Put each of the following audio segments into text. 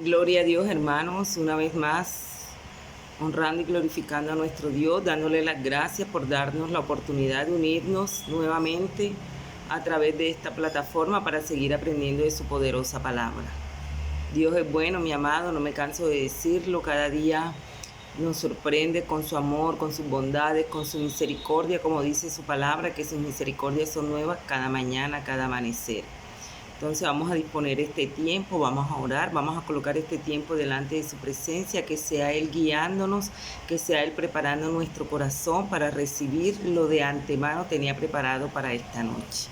Gloria a Dios, hermanos, una vez más, honrando y glorificando a nuestro Dios, dándole las gracias por darnos la oportunidad de unirnos nuevamente a través de esta plataforma para seguir aprendiendo de su poderosa palabra. Dios es bueno, mi amado, no me canso de decirlo, cada día nos sorprende con su amor, con sus bondades, con su misericordia, como dice su palabra, que sus misericordias son nuevas cada mañana, cada amanecer. Entonces vamos a disponer este tiempo, vamos a orar, vamos a colocar este tiempo delante de su presencia, que sea Él guiándonos, que sea Él preparando nuestro corazón para recibir lo de antemano tenía preparado para esta noche.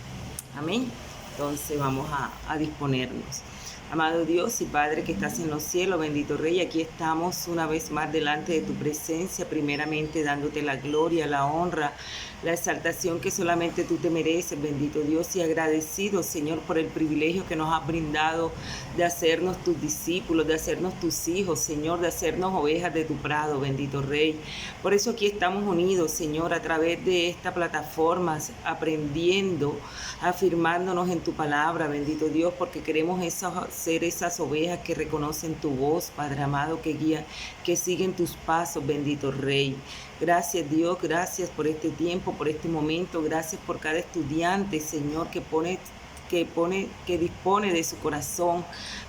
Amén. Entonces vamos a disponernos. Amado Dios y Padre que estás en los cielos, bendito Rey, aquí estamos una vez más delante de tu presencia, primeramente dándote la gloria, la honra, la exaltación que solamente tú te mereces, bendito Dios, y agradecido, Señor, por el privilegio que nos has brindado de hacernos tus discípulos, de hacernos tus hijos, Señor, de hacernos ovejas de tu prado, bendito Rey. Por eso aquí estamos unidos, Señor, a través de esta plataforma, aprendiendo, afirmándonos en tu palabra, bendito Dios, porque queremos ser esas ovejas que reconocen tu voz, Padre amado, que guían, que siguen tus pasos, bendito Rey. Gracias Dios, gracias por este tiempo, por este momento, gracias por cada estudiante, Señor, que dispone de su corazón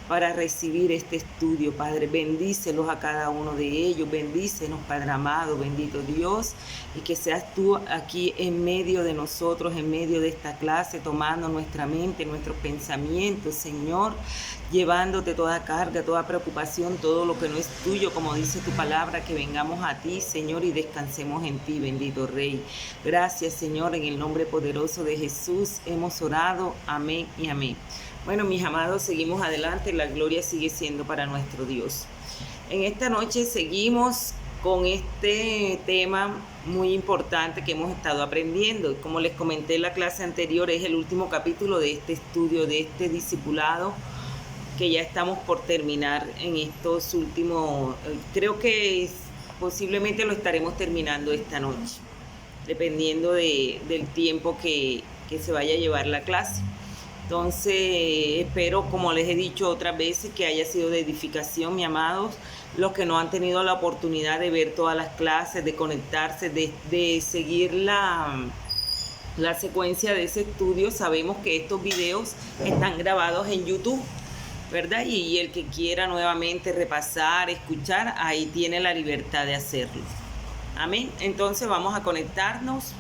para recibir este estudio, Padre. Bendícelos a cada uno de ellos, bendícenos, Padre amado, bendito Dios, y que seas tú aquí en medio de nosotros, en medio de esta clase, tomando nuestra mente, nuestros pensamientos, Señor, llevándote toda carga, toda preocupación, todo lo que no es tuyo, como dice tu palabra, que vengamos a ti, Señor, y descansemos en ti, bendito Rey. Gracias, Señor, en el nombre poderoso de Jesús hemos orado, amén y amén. Bueno, mis amados, seguimos adelante, la gloria sigue siendo para nuestro Dios. En esta noche seguimos con este tema muy importante que hemos estado aprendiendo. Como les comenté en la clase anterior, es el último capítulo de este estudio, de este discipulado, que ya estamos por terminar en estos últimos, creo que posiblemente lo estaremos terminando esta noche, dependiendo del tiempo que se vaya a llevar la clase. Entonces, espero, como les he dicho otras veces, que haya sido de edificación, mis amados. Los que no han tenido la oportunidad de ver todas las clases, de conectarse, de seguir la secuencia de ese estudio, sabemos que estos videos están grabados en YouTube, ¿verdad? Y el que quiera nuevamente repasar, escuchar, ahí tiene la libertad de hacerlo. Amén. Entonces vamos a conectarnos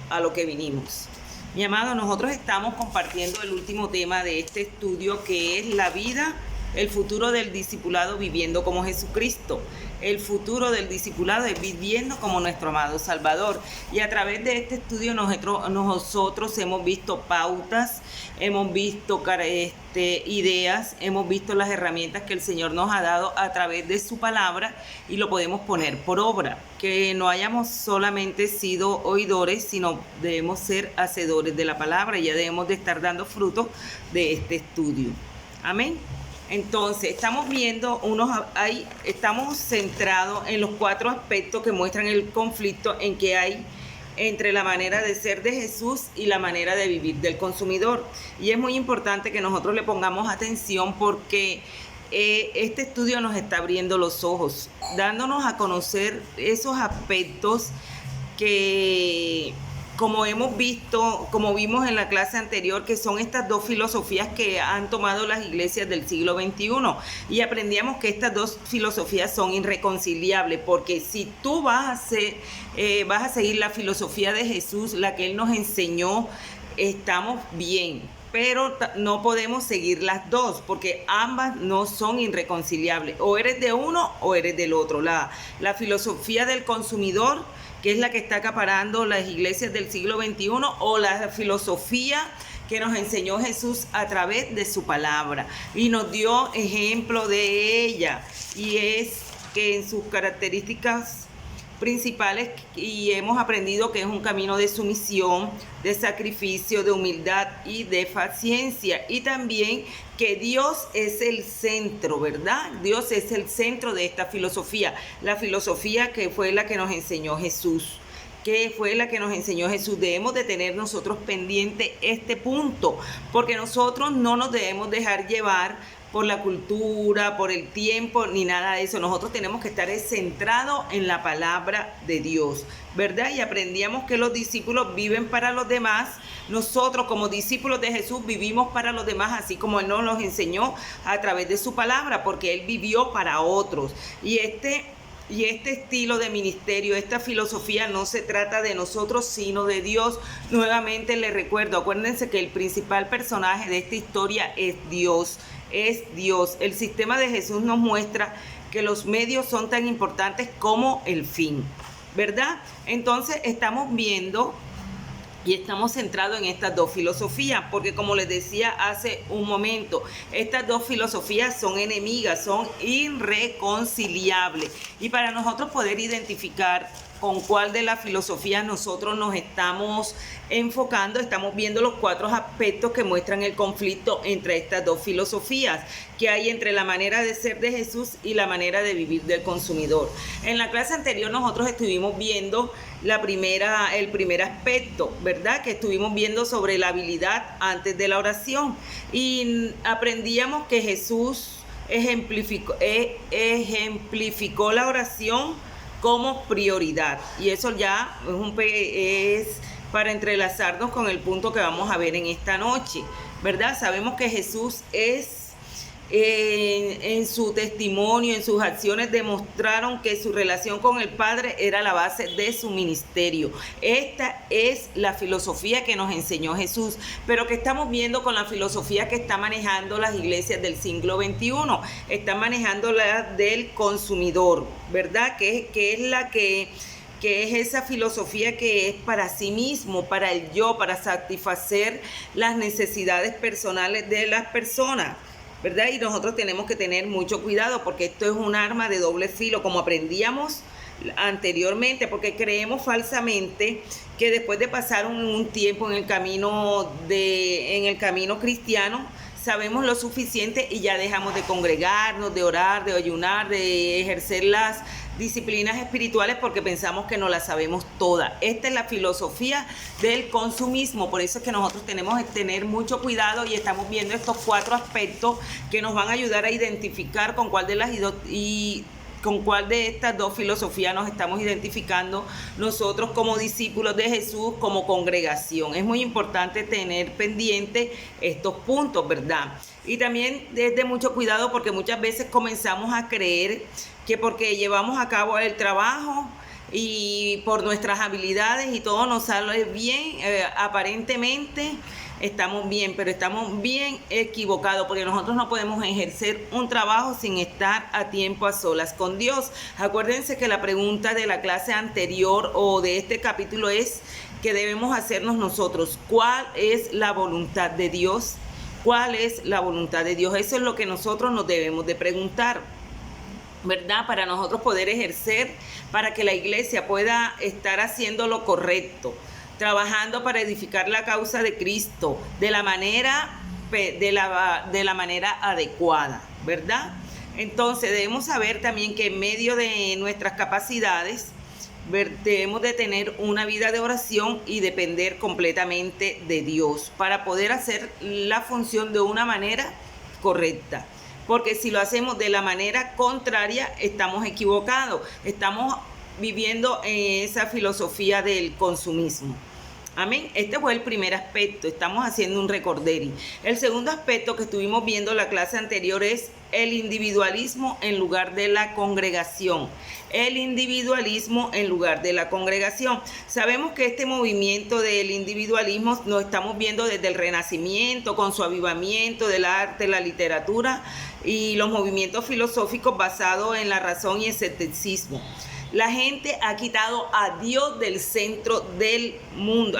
a lo que vinimos. Mi amado, nosotros estamos compartiendo el último tema de este estudio, que es la vida, el futuro del discipulado viviendo como Jesucristo. El futuro del discipulado es viviendo como nuestro amado Salvador. Y a través de este estudio nosotros hemos visto pautas, hemos visto ideas, hemos visto las herramientas que el Señor nos ha dado a través de su palabra, y lo podemos poner por obra. Que no hayamos solamente sido oidores, sino debemos ser hacedores de la palabra, y ya debemos de estar dando frutos de este estudio. Amén. Entonces, estamos viendo estamos centrados en los 4 aspectos que muestran el conflicto en que hay entre la manera de ser de Jesús y la manera de vivir del consumidor. Y es muy importante que nosotros le pongamos atención, porque este estudio nos está abriendo los ojos, dándonos a conocer esos aspectos que, como vimos en la clase anterior, que son estas dos filosofías que han tomado las iglesias del siglo XXI. Y aprendíamos que estas dos filosofías son irreconciliables, porque si tú vas a seguir la filosofía de Jesús, la que Él nos enseñó, estamos bien. Pero no podemos seguir las dos, porque ambas no son irreconciliables. O eres de uno o eres del otro. La filosofía del consumidor, que es la que está acaparando las iglesias del siglo XXI, o la filosofía que nos enseñó Jesús a través de su palabra. Y nos dio ejemplo de ella. Y es que en sus características principales, y hemos aprendido que es un camino de sumisión, de sacrificio, de humildad y de paciencia, y también que Dios es el centro, ¿verdad? Dios es el centro de esta filosofía, la filosofía que fue la que nos enseñó Jesús. que fue la que nos enseñó Jesús. Debemos de tener nosotros pendiente este punto, porque nosotros no nos debemos dejar llevar por la cultura, por el tiempo, ni nada de eso. Nosotros tenemos que estar centrados en la palabra de Dios, ¿verdad? Y aprendíamos que los discípulos viven para los demás. Nosotros como discípulos de Jesús vivimos para los demás, así como Él nos enseñó a través de su palabra, porque Él vivió para otros. Y este estilo de ministerio, esta filosofía no se trata de nosotros, sino de Dios. Nuevamente les recuerdo, acuérdense que el principal personaje de esta historia es Dios. Es Dios. El sistema de Jesús nos muestra que los medios son tan importantes como el fin, ¿verdad? Entonces estamos viendo y estamos centrados en estas dos filosofías, porque como les decía hace un momento, estas dos filosofías son enemigas, son irreconciliables. Y para nosotros poder identificar con cuál de las filosofías nosotros nos estamos enfocando, estamos viendo los 4 aspectos que muestran el conflicto entre estas dos filosofías que hay entre la manera de ser de Jesús y la manera de vivir del consumidor. En la clase anterior nosotros estuvimos viendo el primer aspecto, ¿verdad? Que estuvimos viendo sobre la habilidad antes de la oración, y aprendíamos que Jesús ejemplificó la oración como prioridad, y eso ya es para entrelazarnos con el punto que vamos a ver en esta noche, ¿verdad? Sabemos que Jesús en su testimonio, en sus acciones, demostraron que su relación con el Padre era la base de su ministerio. Esta es la filosofía que nos enseñó Jesús, pero que estamos viendo con la filosofía que está manejando las iglesias del siglo XXI. Están manejando la del consumidor, ¿verdad? Que es esa filosofía que es para sí mismo, para el yo, para satisfacer las necesidades personales de las personas, ¿verdad? Y nosotros tenemos que tener mucho cuidado, porque esto es un arma de doble filo, como aprendíamos anteriormente, porque creemos falsamente que después de pasar un tiempo en el camino cristiano, sabemos lo suficiente y ya dejamos de congregarnos, de orar, de ayunar, de ejercer las disciplinas espirituales, porque pensamos que no las sabemos todas. Esta es la filosofía del consumismo. Por eso es que nosotros tenemos que tener mucho cuidado, y estamos viendo estos 4 aspectos que nos van a ayudar a identificar con cuál de estas dos filosofías nos estamos identificando nosotros como discípulos de Jesús, como congregación. Es muy importante tener pendiente estos puntos, ¿verdad? Y también es de mucho cuidado, porque muchas veces comenzamos a creer que porque llevamos a cabo el trabajo y por nuestras habilidades y todo nos sale bien, aparentemente estamos bien, pero estamos bien equivocados, porque nosotros no podemos ejercer un trabajo sin estar a tiempo a solas con Dios. Acuérdense que la pregunta de la clase anterior o de este capítulo es que debemos hacernos nosotros: ¿cuál es la voluntad de Dios? ¿Cuál es la voluntad de Dios? Eso es lo que nosotros nos debemos de preguntar, ¿verdad? Para nosotros poder ejercer, para que la iglesia pueda estar haciendo lo correcto, trabajando para edificar la causa de Cristo de la manera adecuada, ¿verdad? Entonces debemos saber también que en medio de nuestras capacidades debemos de tener una vida de oración y depender completamente de Dios para poder hacer la función de una manera correcta. Porque si lo hacemos de la manera contraria, estamos equivocados, estamos viviendo en esa filosofía del consumismo. Amén. Este fue el primer aspecto, estamos haciendo un recorderi. El segundo aspecto que estuvimos viendo en la clase anterior es el individualismo en lugar de la congregación. El individualismo en lugar de la congregación. Sabemos que este movimiento del individualismo lo estamos viendo desde el Renacimiento, con su avivamiento del arte, la literatura y los movimientos filosóficos basados en la razón y escepticismo. La gente ha quitado a Dios del centro del mundo,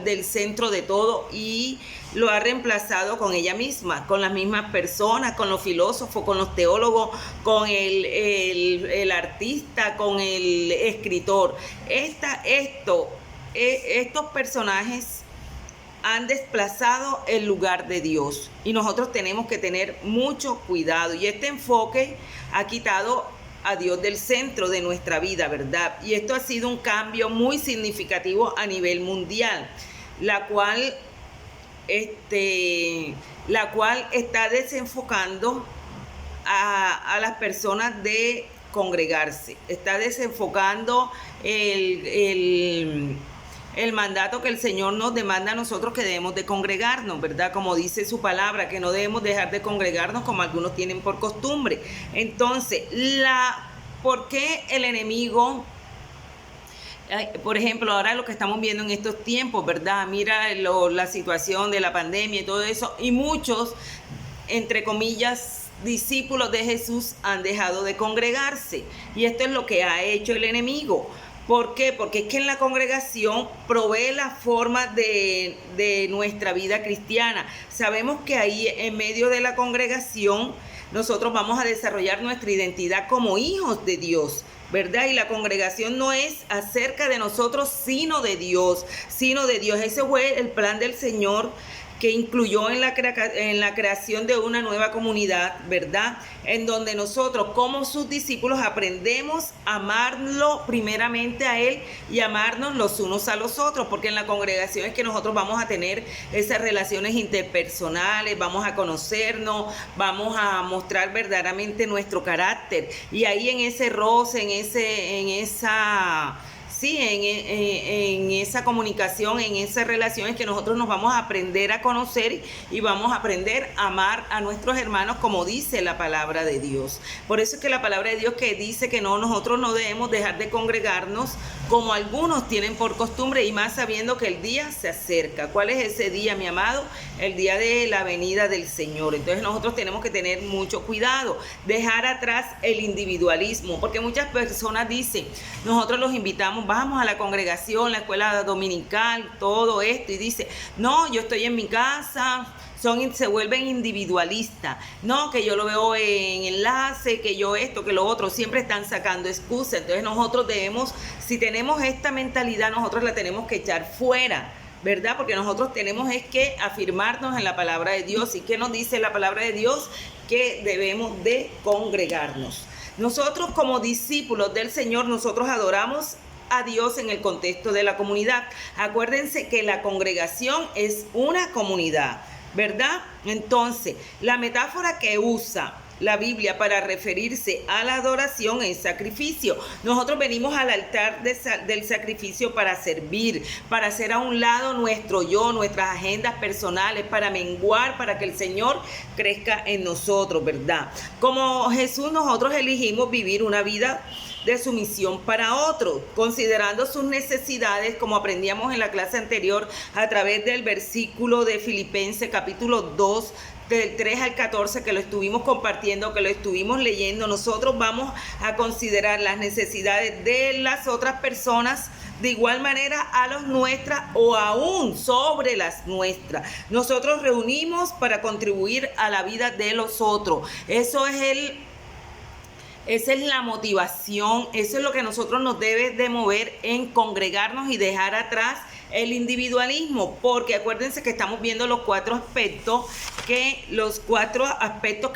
del centro de todo, y lo ha reemplazado con ella misma, con las mismas personas, con los filósofos, con los teólogos, con el artista, con el escritor. Estos personajes han desplazado el lugar de Dios, y nosotros tenemos que tener mucho cuidado, y este enfoque ha quitado a Dios del centro de nuestra vida, ¿verdad? Y esto ha sido un cambio muy significativo a nivel mundial, la cual está desenfocando a las personas de congregarse, está desenfocando el mandato que el Señor nos demanda a nosotros, que debemos de congregarnos, ¿verdad? Como dice su palabra, que no debemos dejar de congregarnos como algunos tienen por costumbre. Entonces, ¿por qué el enemigo? Por ejemplo, ahora lo que estamos viendo en estos tiempos, ¿verdad? Mira la situación de la pandemia y todo eso, y muchos, entre comillas, discípulos de Jesús han dejado de congregarse, y esto es lo que ha hecho el enemigo. ¿Por qué? Porque es que en la congregación provee la forma de nuestra vida cristiana. Sabemos que ahí, en medio de la congregación, nosotros vamos a desarrollar nuestra identidad como hijos de Dios, ¿verdad? Y la congregación no es acerca de nosotros, sino de Dios, Ese fue el plan del Señor, que incluyó en la creación de una nueva comunidad, ¿verdad? En donde nosotros, como sus discípulos, aprendemos a amarlo primeramente a Él y amarnos los unos a los otros, porque en la congregación es que nosotros vamos a tener esas relaciones interpersonales, vamos a conocernos, vamos a mostrar verdaderamente nuestro carácter, y ahí en ese roce, en esa comunicación, en esas relaciones, que nosotros nos vamos a aprender a conocer y vamos a aprender a amar a nuestros hermanos, como dice la palabra de Dios. Por eso es que la palabra de Dios, que dice que nosotros no debemos dejar de congregarnos como algunos tienen por costumbre, y más sabiendo que el día se acerca. ¿Cuál es ese día, mi amado? El día de la venida del Señor. Entonces nosotros tenemos que tener mucho cuidado, dejar atrás el individualismo, porque muchas personas dicen, nosotros los invitamos, vamos a la congregación, la escuela dominical, todo esto, y dice, no, yo estoy en mi casa. Se vuelven individualistas, no, que yo lo veo en enlace, que yo esto, que lo otro, siempre están sacando excusas. Entonces nosotros debemos, si tenemos esta mentalidad, nosotros la tenemos que echar fuera, ¿verdad? Porque nosotros tenemos es que afirmarnos en la palabra de Dios. ¿Y qué nos dice la palabra de Dios? Que debemos de congregarnos. Nosotros, como discípulos del Señor, nosotros adoramos a Dios en el contexto de la comunidad. Acuérdense que la congregación es una comunidad, ¿verdad? Entonces, la metáfora que usa la Biblia para referirse a la adoración es sacrificio. Nosotros venimos al altar del sacrificio para servir, para hacer a un lado nuestro yo, nuestras agendas personales, para menguar, para que el Señor crezca en nosotros, ¿verdad? Como Jesús, nosotros elegimos vivir una vida de sumisión para otros, considerando sus necesidades, como aprendíamos en la clase anterior a través del versículo de Filipenses capítulo 2, del 3 al 14, que lo estuvimos compartiendo, que lo estuvimos leyendo. Nosotros vamos a considerar las necesidades de las otras personas de igual manera a las nuestras, o aún sobre las nuestras. Nosotros reunimos para contribuir a la vida de los otros. Esa es la motivación, eso es lo que nosotros nos debe de mover en congregarnos y dejar atrás el individualismo, porque acuérdense que estamos viendo los cuatro aspectos que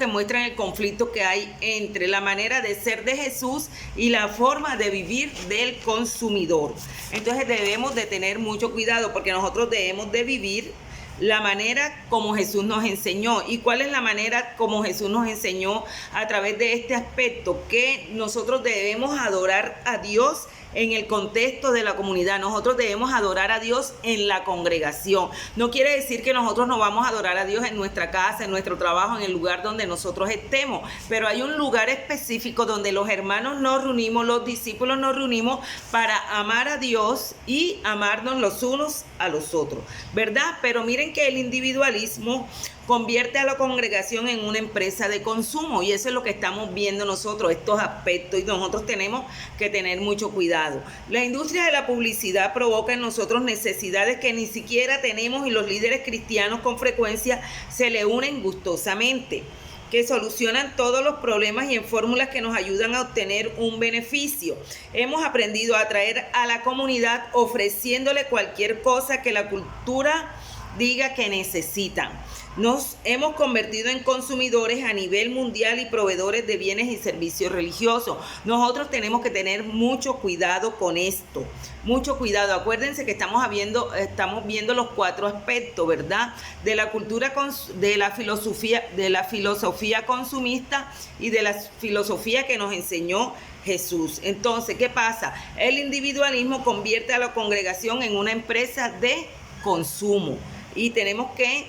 muestran el conflicto que hay entre la manera de ser de Jesús y la forma de vivir del consumidor. Entonces debemos de tener mucho cuidado, porque nosotros debemos de vivir la manera como Jesús nos enseñó. ¿Y cuál es la manera como Jesús nos enseñó? A través de este aspecto, que nosotros debemos adorar a Dios en el contexto de la comunidad. Nosotros debemos adorar a Dios en la congregación. No quiere decir que nosotros no vamos a adorar a Dios en nuestra casa, en nuestro trabajo, en el lugar donde nosotros estemos, pero hay un lugar específico donde los hermanos nos reunimos, los discípulos nos reunimos para amar a Dios y amarnos los unos a los otros, ¿verdad? Pero miren que el individualismo convierte a la congregación en una empresa de consumo, y eso es lo que estamos viendo nosotros, estos aspectos, y nosotros tenemos que tener mucho cuidado. La industria de la publicidad provoca en nosotros necesidades que ni siquiera tenemos, y los líderes cristianos con frecuencia se le unen gustosamente, que solucionan todos los problemas y en fórmulas que nos ayudan a obtener un beneficio. Hemos aprendido a atraer a la comunidad ofreciéndole cualquier cosa que la cultura diga que necesitan. Nos hemos convertido en consumidores a nivel mundial y proveedores de bienes y servicios religiosos. Nosotros tenemos que tener mucho cuidado con esto, mucho cuidado. Acuérdense que estamos viendo los 4 aspectos, ¿verdad? De la cultura, de la filosofía consumista y de la filosofía que nos enseñó Jesús. Entonces, ¿qué pasa? El individualismo convierte a la congregación en una empresa de consumo y tenemos que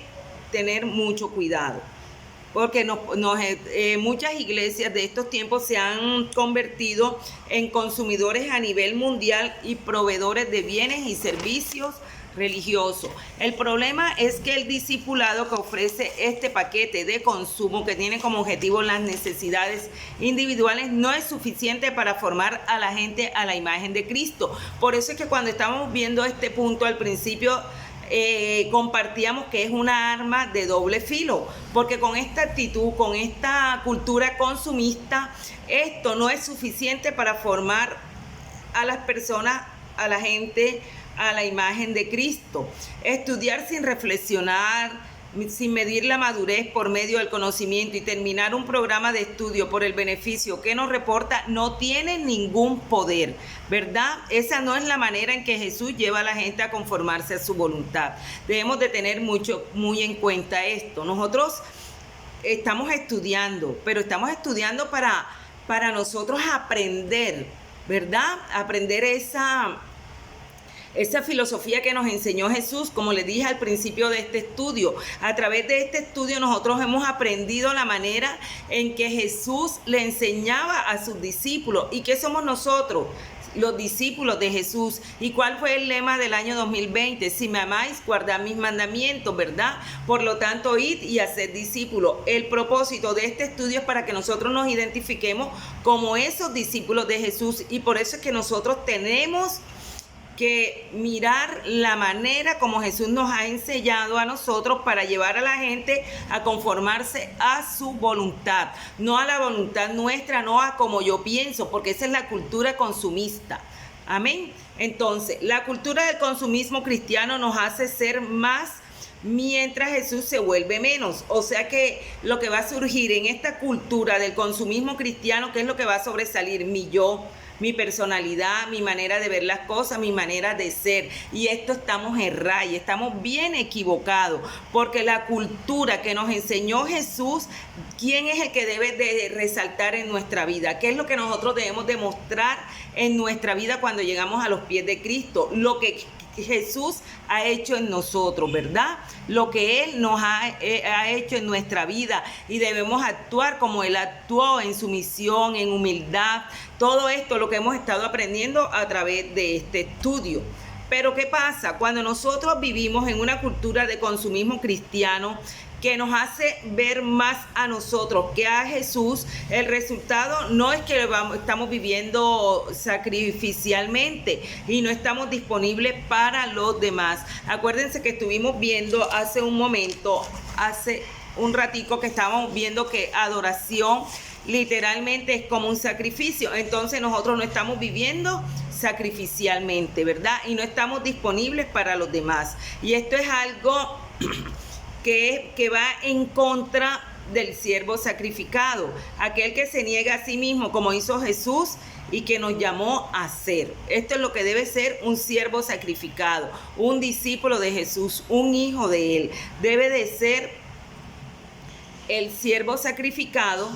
tener mucho cuidado, porque muchas iglesias de estos tiempos se han convertido en consumidores a nivel mundial y proveedores de bienes y servicios religiosos. El problema es que el discipulado que ofrece este paquete de consumo, que tiene como objetivo las necesidades individuales, no es suficiente para formar a la gente a la imagen de Cristo. Por eso es que cuando estábamos viendo este punto al principio, compartíamos que es una arma de doble filo, porque con esta actitud, con esta cultura consumista, esto no es suficiente para formar a las personas, a la gente, a la imagen de Cristo. Estudiar sin reflexionar, sin medir la madurez por medio del conocimiento y terminar un programa de estudio por el beneficio que nos reporta no tiene ningún poder, ¿verdad? Esa no es la manera en que Jesús lleva a la gente a conformarse a su voluntad. Debemos de tener muy en cuenta esto. Nosotros estamos estudiando, pero estamos estudiando para nosotros aprender, ¿verdad? Aprender esa filosofía que nos enseñó Jesús, como les dije al principio de este estudio. A través de este estudio nosotros hemos aprendido la manera en que Jesús le enseñaba a sus discípulos. ¿Y qué somos nosotros? Los discípulos de Jesús. ¿Y cuál fue el lema del año 2020? Si me amáis, guardad mis mandamientos, ¿verdad? Por lo tanto, id y haced discípulos. El propósito de este estudio es para que nosotros nos identifiquemos como esos discípulos de Jesús, y por eso es que nosotros tenemos que mirar la manera como Jesús nos ha enseñado a nosotros para llevar a la gente a conformarse a su voluntad, no a la voluntad nuestra, no a como yo pienso, porque esa es la cultura consumista. Amén. Entonces, la cultura del consumismo cristiano nos hace ser más mientras Jesús se vuelve menos. O sea que lo que va a surgir en esta cultura del consumismo cristiano, ¿qué es lo que va a sobresalir? Mi yo, mi personalidad, mi manera de ver las cosas, mi manera de ser. Y esto estamos en raya, estamos bien equivocados, porque la cultura que nos enseñó Jesús, ¿quién es el que debe de resaltar en nuestra vida? ¿Qué es lo que nosotros debemos demostrar en nuestra vida cuando llegamos a los pies de Cristo? Lo que Jesús ha hecho en nosotros, ¿verdad? Lo que Él nos ha hecho en nuestra vida, y debemos actuar como Él actuó, en sumisión, en humildad. Todo esto lo que hemos estado aprendiendo a través de este estudio. Pero ¿qué pasa? Cuando nosotros vivimos en una cultura de consumismo cristiano que nos hace ver más a nosotros que a Jesús, el resultado no es que estamos viviendo sacrificialmente y no estamos disponibles para los demás. Acuérdense que estuvimos viendo hace un ratico que estábamos viendo que adoración literalmente es como un sacrificio. Entonces nosotros no estamos viviendo sacrificialmente, ¿verdad? Y no estamos disponibles para los demás. Y esto es algo que va en contra del siervo sacrificado, aquel que se niega a sí mismo, como hizo Jesús y que nos llamó a ser. Esto es lo que debe ser un siervo sacrificado, un discípulo de Jesús, un hijo de Él. Debe de ser el siervo sacrificado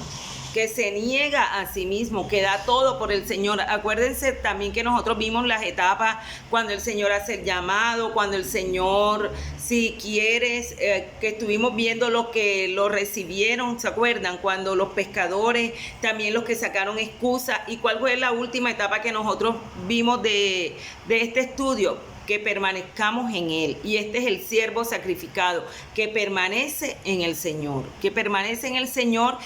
que se niega a sí mismo, que da todo por el Señor. Acuérdense también que nosotros vimos las etapas cuando el Señor hace el llamado, cuando el Señor, si quieres, que estuvimos viendo los que lo recibieron, ¿se acuerdan? Cuando los pescadores, también los que sacaron excusa. ¿Y cuál fue la última etapa que nosotros vimos de este estudio? Que permanezcamos en Él. Y este es el siervo sacrificado, que permanece en el Señor, que permanece en el Señor.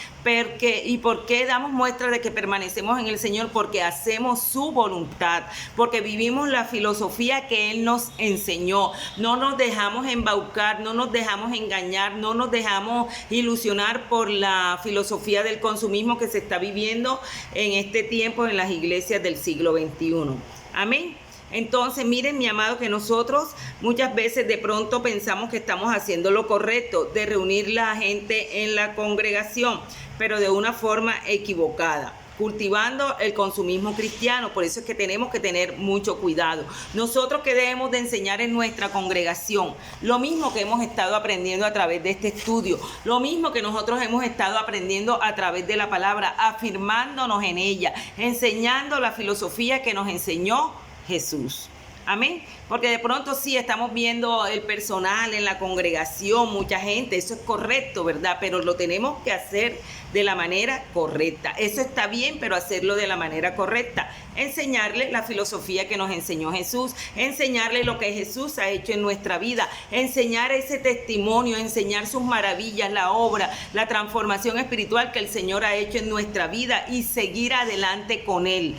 ¿Y por qué damos muestra de que permanecemos en el Señor? Porque hacemos su voluntad, porque vivimos la filosofía que Él nos enseñó. No nos dejamos embaucar, no nos dejamos engañar, no nos dejamos ilusionar por la filosofía del consumismo que se está viviendo en este tiempo en las iglesias del siglo XXI. Amén. Entonces, miren, mi amado, que nosotros muchas veces de pronto pensamos que estamos haciendo lo correcto, de reunir la gente en la congregación, pero de una forma equivocada, cultivando el consumismo cristiano. Por eso es que tenemos que tener mucho cuidado. Nosotros que debemos de enseñar en nuestra congregación, lo mismo que hemos estado aprendiendo a través de este estudio, lo mismo que nosotros hemos estado aprendiendo a través de la palabra, afirmándonos en ella, enseñando la filosofía que nos enseñó Jesús. Amén. Porque de pronto sí estamos viendo el personal en la congregación, mucha gente, eso es correcto, ¿verdad? Pero lo tenemos que hacer de la manera correcta. Eso está bien, pero hacerlo de la manera correcta. Enseñarle la filosofía que nos enseñó Jesús, enseñarle lo que Jesús ha hecho en nuestra vida, enseñar ese testimonio, enseñar sus maravillas, la obra, la transformación espiritual que el Señor ha hecho en nuestra vida y seguir adelante con Él,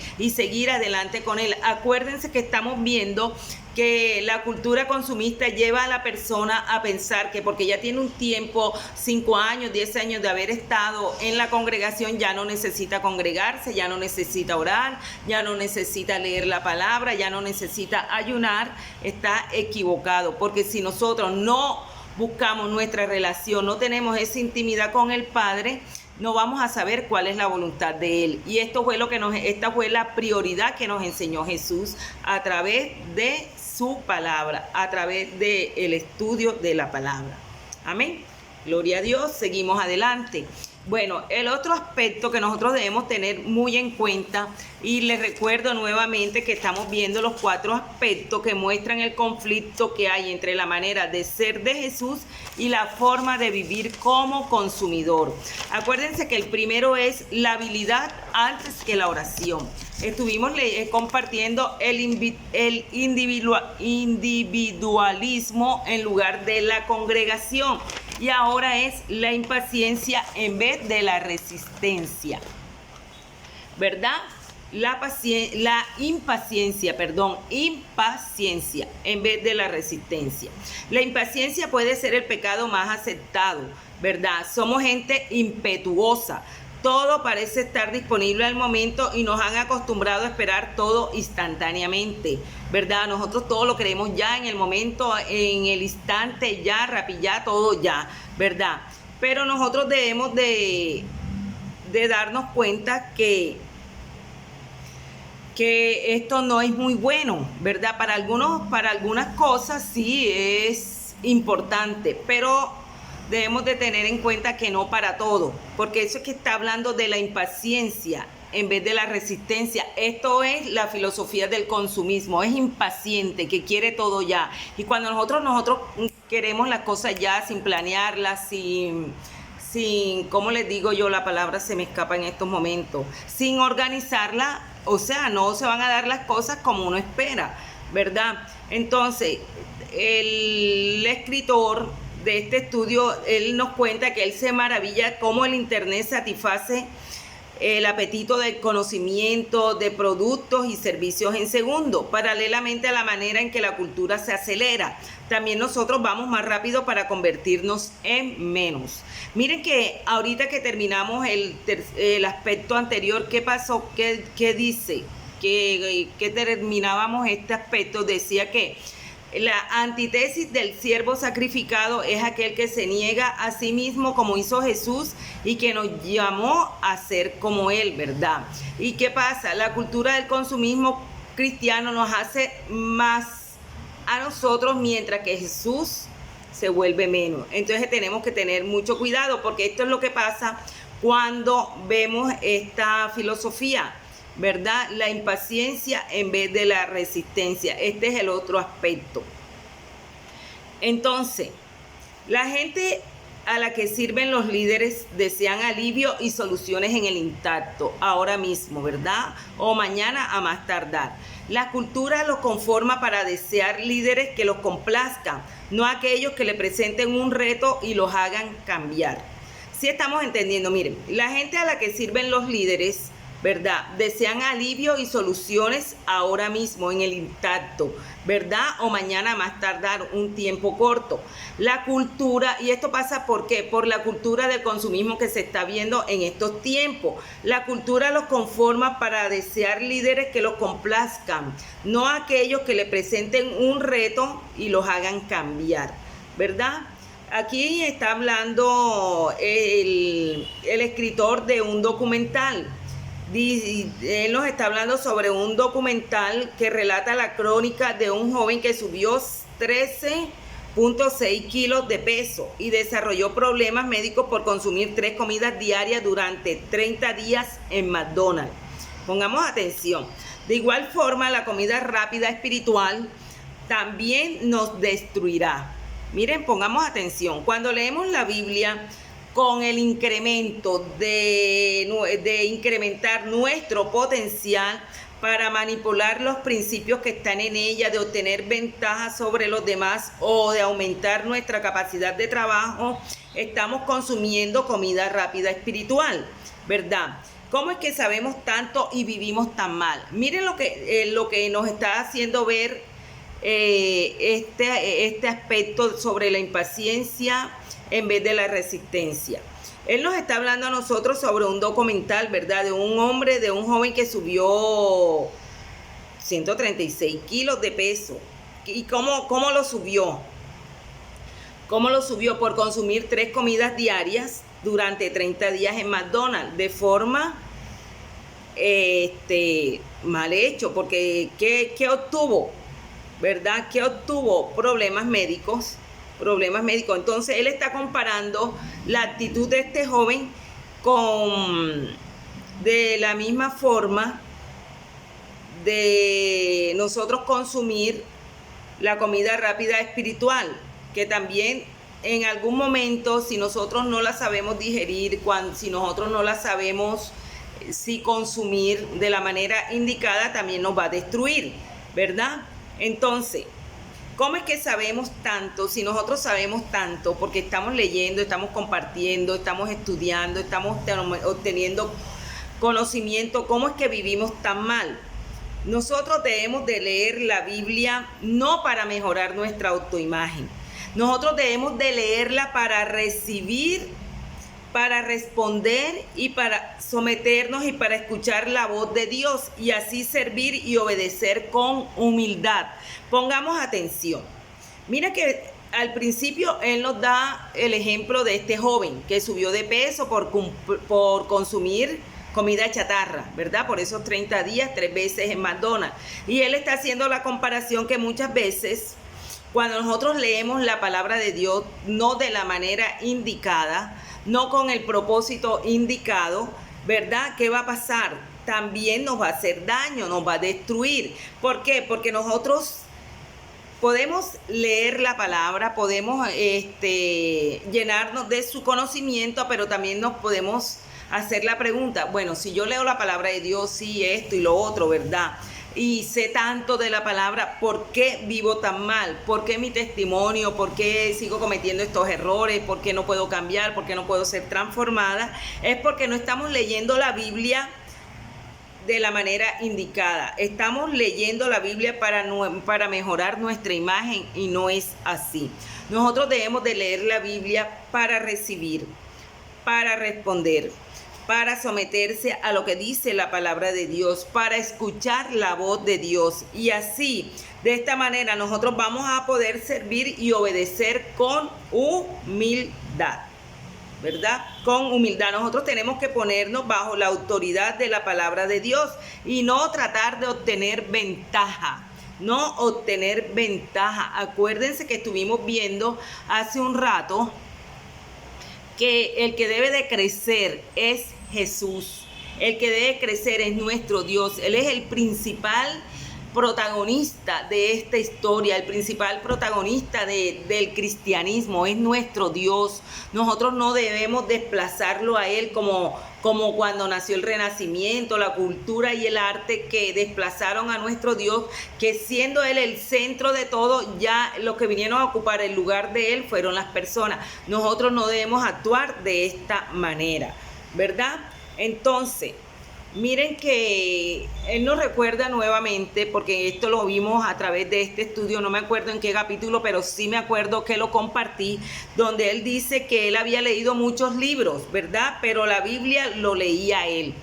Acuérdense que estamos viendo que la cultura consumista lleva a la persona a pensar que porque ya tiene un tiempo, 5 años, 10 años de haber estado en la congregación, ya no necesita congregarse, ya no necesita orar, ya no necesita leer la palabra, ya no necesita ayunar. Está equivocado, porque si nosotros no buscamos nuestra relación, no tenemos esa intimidad con el Padre, no vamos a saber cuál es la voluntad de Él. Y esta fue la prioridad que nos enseñó Jesús a través de su palabra, a través del estudio de la palabra. Amén. Gloria a Dios. Seguimos adelante. Bueno, el otro aspecto que nosotros debemos tener muy en cuenta, y les recuerdo nuevamente que estamos viendo los 4 aspectos que muestran el conflicto que hay entre la manera de ser de Jesús y la forma de vivir como consumidor. Acuérdense que el primero es la habilidad antes que la oración. Estuvimos compartiendo el individualismo en lugar de la congregación. Y ahora es la impaciencia en vez de la resistencia, ¿verdad? Impaciencia en vez de la resistencia. La impaciencia puede ser el pecado más aceptado, ¿verdad? Somos gente impetuosa. Todo parece estar disponible al momento y nos han acostumbrado a esperar todo instantáneamente, ¿verdad? Nosotros todo lo queremos ya en el momento, en el instante, ya, rapidía, todo ya, ¿verdad? Pero nosotros debemos de darnos cuenta que esto no es muy bueno, ¿verdad? Para algunas cosas sí es importante, pero debemos de tener en cuenta que no para todo, porque eso es que está hablando de la impaciencia en vez de la resistencia. Esto es la filosofía del consumismo, es impaciente, que quiere todo ya. Y cuando nosotros queremos las cosas ya, sin planearlas, sin, ¿cómo les digo yo? La palabra se me escapa en estos momentos. Sin organizarla, o sea, no se van a dar las cosas como uno espera, ¿verdad? Entonces, el escritor de este estudio, él nos cuenta que él se maravilla cómo el internet satisface el apetito del conocimiento de productos y servicios en segundo, paralelamente a la manera en que la cultura se acelera. También nosotros vamos más rápido para convertirnos en menos. Miren que ahorita que terminamos el aspecto anterior, ¿qué pasó? ¿Qué dice? Que terminábamos este aspecto, decía que la antítesis del siervo sacrificado es aquel que se niega a sí mismo como hizo Jesús y que nos llamó a ser como Él, ¿verdad? ¿Y qué pasa? La cultura del consumismo cristiano nos hace más a nosotros mientras que Jesús se vuelve menos. Entonces tenemos que tener mucho cuidado porque esto es lo que pasa cuando vemos esta filosofía, ¿verdad? La impaciencia en vez de la resistencia. Este es el otro aspecto. Entonces, la gente a la que sirven los líderes desean alivio y soluciones en el intacto, ahora mismo, ¿verdad? O mañana a más tardar. La cultura los conforma para desear líderes que los complazcan, no aquellos que le presenten un reto y los hagan cambiar. Si estamos entendiendo, miren, la gente a la que sirven los líderes ¿verdad? Desean alivio y soluciones ahora mismo, en el intacto, ¿verdad? O mañana más tardar, un tiempo corto. La cultura, y esto pasa ¿por qué? Por la cultura del consumismo que se está viendo en estos tiempos. La cultura los conforma para desear líderes que los complazcan, no aquellos que le presenten un reto y los hagan cambiar, ¿verdad? Aquí está hablando el escritor de un documental. Él nos está hablando sobre un documental que relata la crónica de un joven que subió 13.6 kilos de peso y desarrolló problemas médicos por consumir 3 comidas diarias durante 30 días en McDonald's. Pongamos atención. De igual forma, la comida rápida espiritual también nos destruirá. Miren, pongamos atención. Cuando leemos la Biblia con el incremento de incrementar nuestro potencial para manipular los principios que están en ella, de obtener ventajas sobre los demás o de aumentar nuestra capacidad de trabajo, estamos consumiendo comida rápida espiritual, ¿verdad? ¿Cómo es que sabemos tanto y vivimos tan mal? Miren lo que nos está haciendo ver este aspecto sobre la impaciencia en vez de la resistencia. Él nos está hablando a nosotros sobre un documental, ¿verdad? De un hombre, de un joven que subió 136 kilos de peso. ¿Y cómo lo subió? ¿Cómo lo subió? Por consumir 3 comidas diarias durante 30 días en McDonald's, de forma mal hecho, porque ¿qué obtuvo? ¿Verdad? ¿Qué obtuvo? Problemas médicos. Entonces él está comparando la actitud de este joven de la misma forma de nosotros consumir la comida rápida espiritual, que también en algún momento, si nosotros no la sabemos digerir, si nosotros no la sabemos consumir de la manera indicada, también nos va a destruir, ¿verdad? Entonces, ¿cómo es que sabemos tanto? Si nosotros sabemos tanto, porque estamos leyendo, estamos compartiendo, estamos estudiando, estamos obteniendo conocimiento, ¿cómo es que vivimos tan mal? Nosotros debemos de leer la Biblia no para mejorar nuestra autoimagen. Nosotros debemos de leerla para recibir, para responder y para someternos y para escuchar la voz de Dios y así servir y obedecer con humildad. Pongamos atención. Mira que al principio él nos da el ejemplo de este joven que subió de peso por consumir comida chatarra, ¿verdad? Por esos 30 días, 3 veces en McDonald's. Y él está haciendo la comparación que muchas veces, cuando nosotros leemos la palabra de Dios, no de la manera indicada, no con el propósito indicado, ¿verdad? ¿Qué va a pasar? También nos va a hacer daño, nos va a destruir. ¿Por qué? Porque nosotros podemos leer la palabra, podemos llenarnos de su conocimiento, pero también nos podemos hacer la pregunta, bueno, si yo leo la palabra de Dios, sí, esto y lo otro, ¿verdad? Y sé tanto de la palabra, ¿por qué vivo tan mal? ¿Por qué mi testimonio? ¿Por qué sigo cometiendo estos errores? ¿Por qué no puedo cambiar? ¿Por qué no puedo ser transformada? Es porque no estamos leyendo la Biblia de la manera indicada. Estamos leyendo la Biblia para mejorar nuestra imagen y no es así. Nosotros debemos de leer la Biblia para recibir, para responder, para someterse a lo que dice la palabra de Dios, para escuchar la voz de Dios. Y así, de esta manera, nosotros vamos a poder servir y obedecer con humildad, ¿verdad? Con humildad. Nosotros tenemos que ponernos bajo la autoridad de la palabra de Dios y no tratar de obtener ventaja. No obtener ventaja. Acuérdense que estuvimos viendo hace un rato que el que debe de crecer es Jesús. El que debe crecer es nuestro Dios. Él es el principal protagonista de esta historia, el principal protagonista del cristianismo, es nuestro Dios. Nosotros no debemos desplazarlo a Él como cuando nació el Renacimiento, la cultura y el arte que desplazaron a nuestro Dios, que siendo Él el centro de todo, ya los que vinieron a ocupar el lugar de Él fueron las personas. Nosotros no debemos actuar de esta manera, ¿verdad? Entonces, Miren que Él nos recuerda nuevamente, porque esto lo vimos a través de este estudio, no me acuerdo en qué capítulo, pero sí me acuerdo que lo compartí, donde Él dice que Él había leído muchos libros, ¿verdad? Pero la Biblia lo leía Él.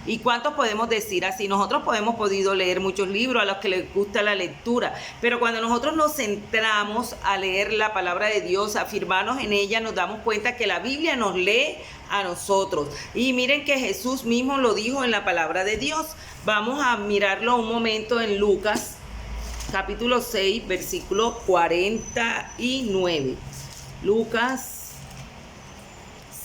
¿Y cuántos podemos decir así? Nosotros hemos podido leer muchos libros a los que les gusta la lectura, pero cuando nosotros nos centramos a leer la palabra de Dios, a afirmarnos en ella, nos damos cuenta que la Biblia nos lee a nosotros. Y miren que Jesús mismo lo dijo en la palabra de Dios. Vamos a mirarlo un momento en Lucas, capítulo 6, versículo 49. Lucas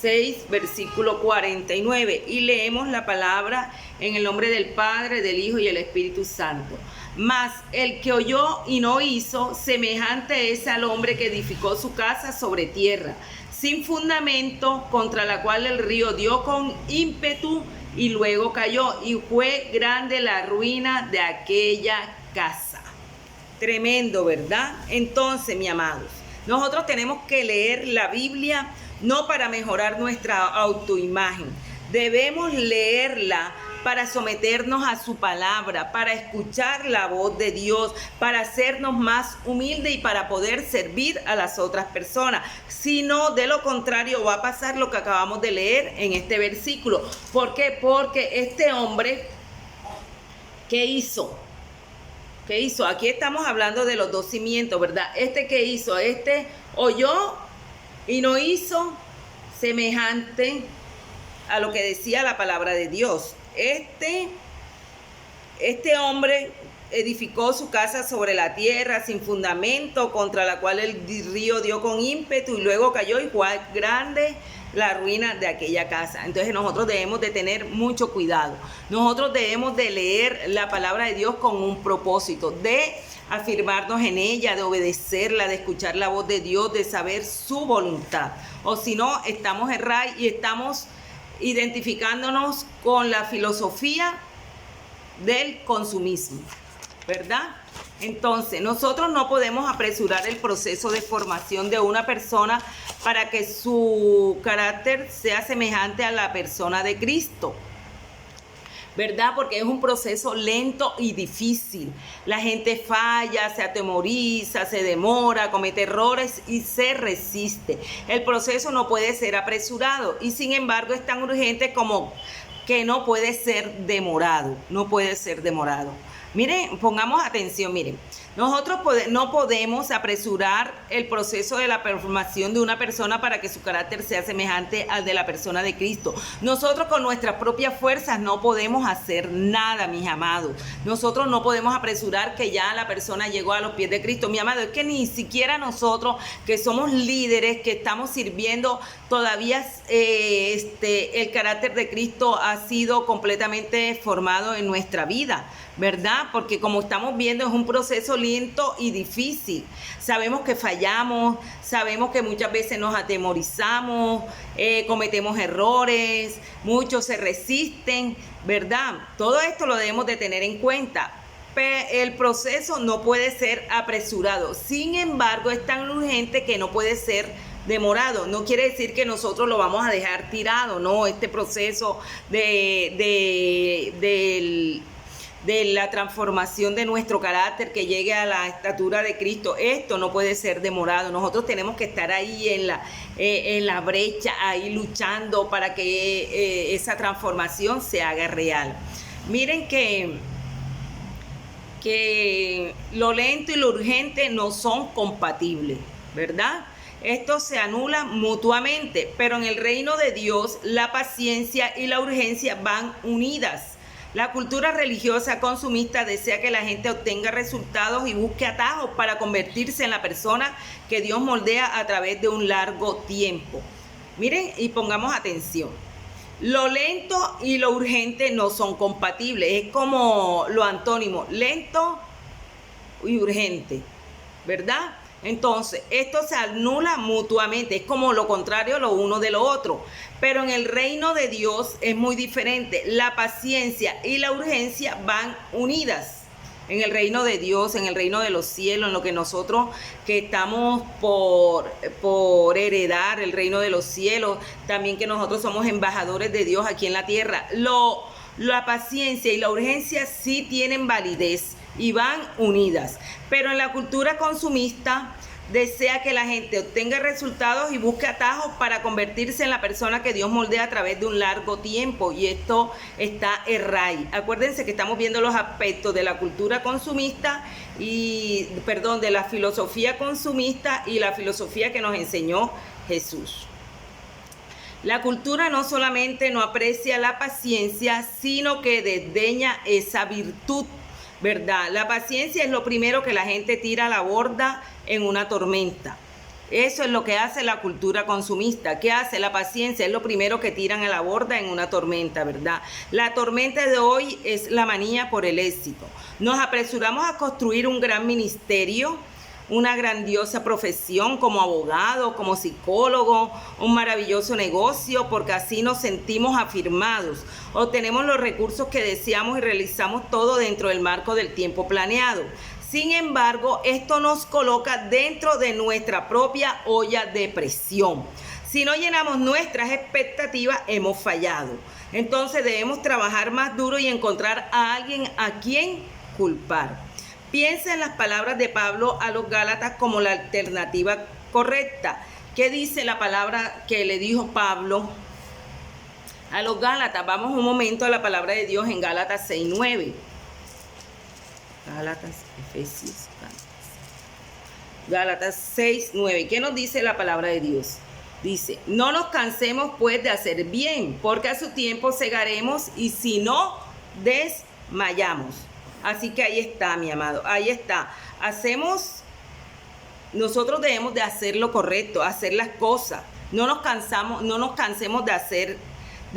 6, versículo 49, y leemos la palabra en el nombre del Padre, del Hijo y el Espíritu Santo. Mas el que oyó y no hizo, semejante es al hombre que edificó su casa sobre tierra, sin fundamento, contra la cual el río dio con ímpetu y luego cayó, y fue grande la ruina de aquella casa. Tremendo, ¿verdad? Entonces, mis amados, nosotros tenemos que leer la Biblia no para mejorar nuestra autoimagen. Debemos leerla para someternos a su palabra, para escuchar la voz de Dios, para hacernos más humildes y para poder servir a las otras personas. Si no, de lo contrario va a pasar lo que acabamos de leer en este versículo. ¿Por qué? Porque este hombre, ¿qué hizo? ¿Qué hizo? Aquí estamos hablando de los dos cimientos, ¿verdad? ¿Qué hizo? Oyó y no hizo, semejante a lo que decía la palabra de Dios. Este hombre edificó su casa sobre la tierra sin fundamento, contra la cual el río dio con ímpetu y luego cayó, y fue grande la ruina de aquella casa. Entonces nosotros debemos de tener mucho cuidado. Nosotros debemos de leer la palabra de Dios con un propósito, de afirmarnos en ella, de obedecerla, de escuchar la voz de Dios, de saber su voluntad. O si no, estamos errados y estamos identificándonos con la filosofía del consumismo, ¿verdad? Entonces, nosotros no podemos apresurar el proceso de formación de una persona para que su carácter sea semejante a la persona de Cristo, ¿verdad? Porque es un proceso lento y difícil. La gente falla, se atemoriza, se demora, comete errores y se resiste. El proceso no puede ser apresurado y sin embargo es tan urgente como que no puede ser demorado, no puede ser demorado. Miren, pongamos atención, miren. Nosotros no podemos apresurar el proceso de la formación de una persona para que su carácter sea semejante al de la persona de Cristo. Nosotros con nuestras propias fuerzas no podemos hacer nada, mis amados. Nosotros no podemos apresurar que ya la persona llegó a los pies de Cristo. Mi amado, es que ni siquiera nosotros que somos líderes, que estamos sirviendo, todavía el carácter de Cristo ha sido completamente formado en nuestra vida, ¿verdad? Porque como estamos viendo es un proceso lento y difícil. Sabemos que fallamos, sabemos que muchas veces nos atemorizamos, cometemos errores, muchos se resisten, ¿verdad? Todo esto lo debemos de tener en cuenta. El proceso no puede ser apresurado, sin embargo es tan urgente que no puede ser demorado. No quiere decir que nosotros lo vamos a dejar tirado, no, este proceso de la transformación de nuestro carácter, que llegue a la estatura de Cristo, esto no puede ser demorado. Nosotros tenemos que estar ahí en la brecha, ahí luchando para que esa transformación se haga real. Miren que lo lento y lo urgente no son compatibles, ¿verdad? Esto se anula mutuamente, pero en el reino de Dios la paciencia y la urgencia van unidas. La cultura religiosa consumista desea que la gente obtenga resultados y busque atajos para convertirse en la persona que Dios moldea a través de un largo tiempo. Miren y pongamos atención. Lo lento y lo urgente no son compatibles. Es como lo antónimo, lento y urgente, ¿verdad? Entonces, esto se anula mutuamente, es como lo contrario lo uno de lo otro. Pero en el reino de Dios es muy diferente. La paciencia y la urgencia van unidas. En el reino de Dios, en el reino de los cielos, en lo que nosotros que estamos por heredar el reino de los cielos, también que nosotros somos embajadores de Dios aquí en la tierra. Lo La paciencia y la urgencia sí tienen validez y van unidas, pero en la cultura consumista desea que la gente obtenga resultados y busque atajos para convertirse en la persona que Dios moldea a través de un largo tiempo, y esto está errado. Acuérdense que estamos viendo los aspectos de la cultura consumista de la filosofía consumista y la filosofía que nos enseñó Jesús. La cultura no solamente no aprecia la paciencia, sino que desdeña esa virtud, ¿verdad? La paciencia es lo primero que la gente tira a la borda en una tormenta. Eso es lo que hace la cultura consumista. ¿Qué hace la paciencia? Es lo primero que tiran a la borda en una tormenta, ¿verdad? La tormenta de hoy es la manía por el éxito. Nos apresuramos a construir un gran ministerio, una grandiosa profesión como abogado, como psicólogo, un maravilloso negocio, porque así nos sentimos afirmados. Obtenemos los recursos que deseamos y realizamos todo dentro del marco del tiempo planeado. Sin embargo, esto nos coloca dentro de nuestra propia olla de presión. Si no llenamos nuestras expectativas, hemos fallado. Entonces debemos trabajar más duro y encontrar a alguien a quien culpar. Piensa en las palabras de Pablo a los Gálatas como la alternativa correcta. ¿Qué dice la palabra que le dijo Pablo a los Gálatas? Vamos un momento a la palabra de Dios en Gálatas 6:9. Gálatas 6:9. ¿Qué nos dice la palabra de Dios? Dice: no nos cansemos pues de hacer bien, porque a su tiempo segaremos y si no, desmayamos. Así que ahí está, mi amado, ahí está. Nosotros debemos de hacer lo correcto, hacer las cosas. No nos cansemos de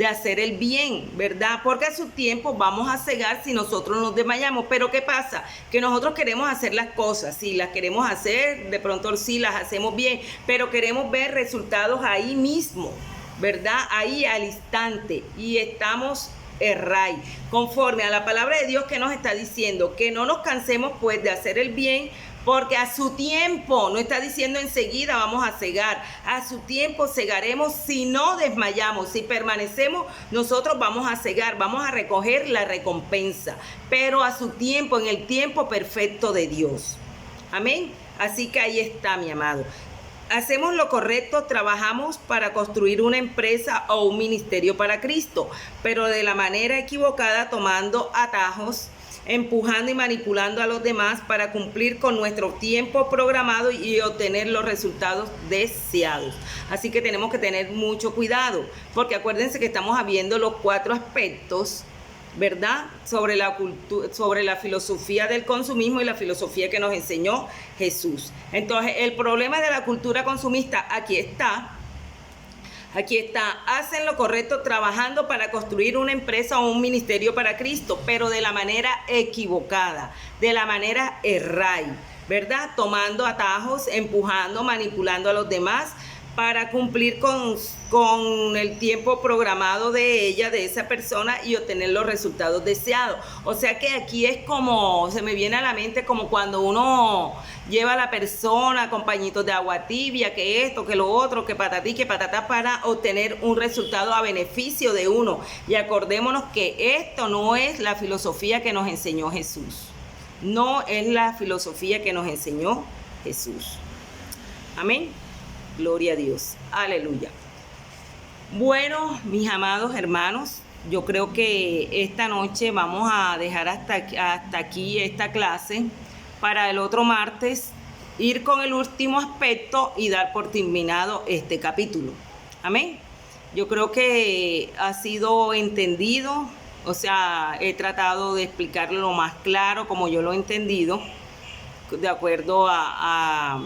hacer el bien, ¿verdad? Porque a su tiempo vamos a cegar si nosotros nos desmayamos. Pero ¿qué pasa? Que nosotros queremos hacer las cosas, sí, las queremos hacer, de pronto sí las hacemos bien, pero queremos ver resultados ahí mismo, ¿verdad? Ahí al instante, y estamos erráis, conforme a la palabra de Dios que nos está diciendo que no nos cansemos pues de hacer el bien, porque a su tiempo, no está diciendo enseguida vamos a cegar, a su tiempo cegaremos si no desmayamos. Si permanecemos, nosotros vamos a cegar, vamos a recoger la recompensa, pero a su tiempo, en el tiempo perfecto de Dios. Amén. Así que ahí está, mi amado. Hacemos lo correcto, trabajamos para construir una empresa o un ministerio para Cristo, pero de la manera equivocada, tomando atajos, empujando y manipulando a los demás para cumplir con nuestro tiempo programado y obtener los resultados deseados. Así que tenemos que tener mucho cuidado, porque acuérdense que estamos viendo los 4 aspectos, ¿verdad? Sobre la filosofía del consumismo y la filosofía que nos enseñó Jesús. Entonces, el problema de la cultura consumista, aquí está, hacen lo correcto trabajando para construir una empresa o un ministerio para Cristo, pero de la manera equivocada, de la manera errada, ¿verdad? Tomando atajos, empujando, manipulando a los demás para cumplir con el tiempo programado de esa persona, y obtener los resultados deseados. O sea que aquí es como, se me viene a la mente como cuando uno lleva a la persona con pañitos de agua tibia, que esto, que lo otro, que patatí, que patatá, para obtener un resultado a beneficio de uno. Y acordémonos que esto no es la filosofía que nos enseñó Jesús. No es la filosofía que nos enseñó Jesús. Amén. Gloria a Dios. Aleluya. Bueno, mis amados hermanos, yo creo que esta noche vamos a dejar hasta aquí esta clase, para el otro martes ir con el último aspecto y dar por terminado este capítulo. Amén. Yo creo que ha sido entendido, o sea, he tratado de explicarlo lo más claro como yo lo he entendido, de acuerdo a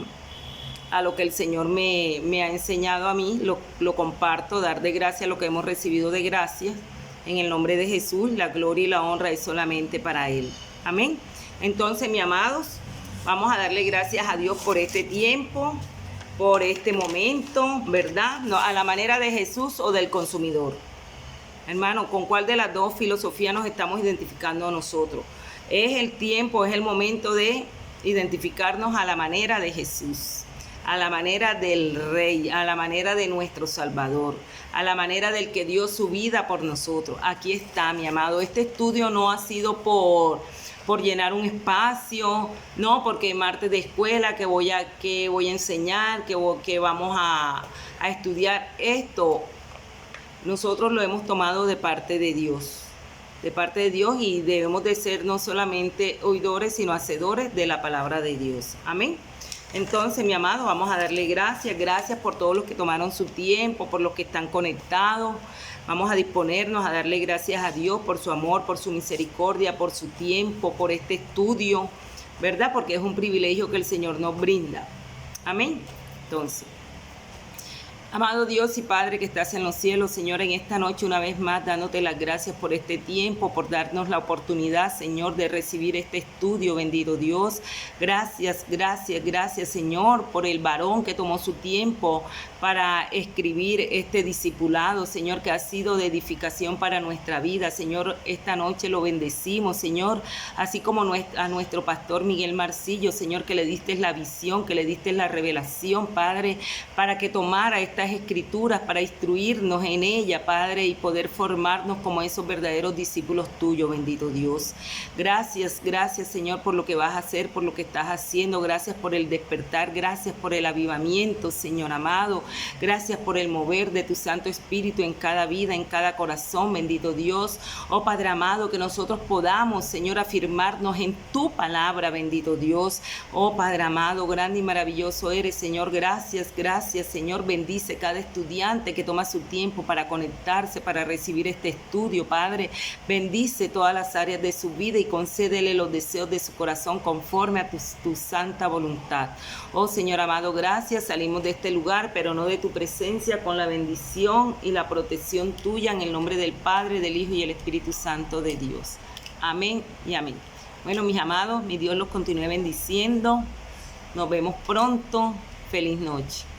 lo que el Señor me ha enseñado a mí. Lo comparto, dar de gracia lo que hemos recibido de gracia. En el nombre de Jesús, la gloria y la honra es solamente para Él. Amén. Entonces, mis amados, vamos a darle gracias a Dios por este tiempo, por este momento, ¿verdad? No, a la manera de Jesús o del consumidor. Hermano, ¿con cuál de las dos filosofías nos estamos identificando nosotros? Es el tiempo, es el momento de identificarnos a la manera de Jesús. a la manera del Rey, a la manera de nuestro Salvador, a la manera del que dio su vida por nosotros. Aquí está, mi amado. Este estudio no ha sido por llenar un espacio, no, porque martes de escuela, que voy a enseñar, que vamos a estudiar esto. Nosotros lo hemos tomado de parte de Dios, y debemos de ser no solamente oidores, sino hacedores de la palabra de Dios. Amén. Entonces, mi amado, vamos a darle gracias por todos los que tomaron su tiempo, por los que están conectados. Vamos a disponernos a darle gracias a Dios por su amor, por su misericordia, por su tiempo, por este estudio, ¿verdad? Porque es un privilegio que el Señor nos brinda. Amén. Entonces, amado Dios y Padre que estás en los cielos, Señor, en esta noche una vez más dándote las gracias por este tiempo, por darnos la oportunidad, Señor, de recibir este estudio, bendito Dios. Gracias, Señor, por el varón que tomó su tiempo para escribir este discipulado, Señor, que ha sido de edificación para nuestra vida. Señor, esta noche lo bendecimos, Señor, así como a nuestro pastor Miguel Marcillo, Señor, que le diste la visión, que le diste la revelación, Padre, para que tomara estas escrituras, para instruirnos en ella, Padre, y poder formarnos como esos verdaderos discípulos tuyos, bendito Dios. Gracias, Señor, por lo que vas a hacer, por lo que estás haciendo. Gracias por el despertar, gracias por el avivamiento, Señor amado. Gracias por el mover de tu Santo Espíritu en cada vida, en cada corazón, bendito Dios. Oh Padre amado, que nosotros podamos, Señor, afirmarnos en tu palabra, bendito Dios. Oh Padre amado, grande y maravilloso eres, Señor. Gracias, Señor. Bendice cada estudiante que toma su tiempo para conectarse, para recibir este estudio, Padre. Bendice todas las áreas de su vida y concédele los deseos de su corazón conforme a tu santa voluntad. Oh Señor amado, gracias. Salimos de este lugar, pero no de tu presencia, con la bendición y la protección tuya, en el nombre del Padre, del Hijo y el Espíritu Santo de Dios. Amén y amén. Bueno, mis amados, mi Dios los continúe bendiciendo. Nos vemos pronto. Feliz noche.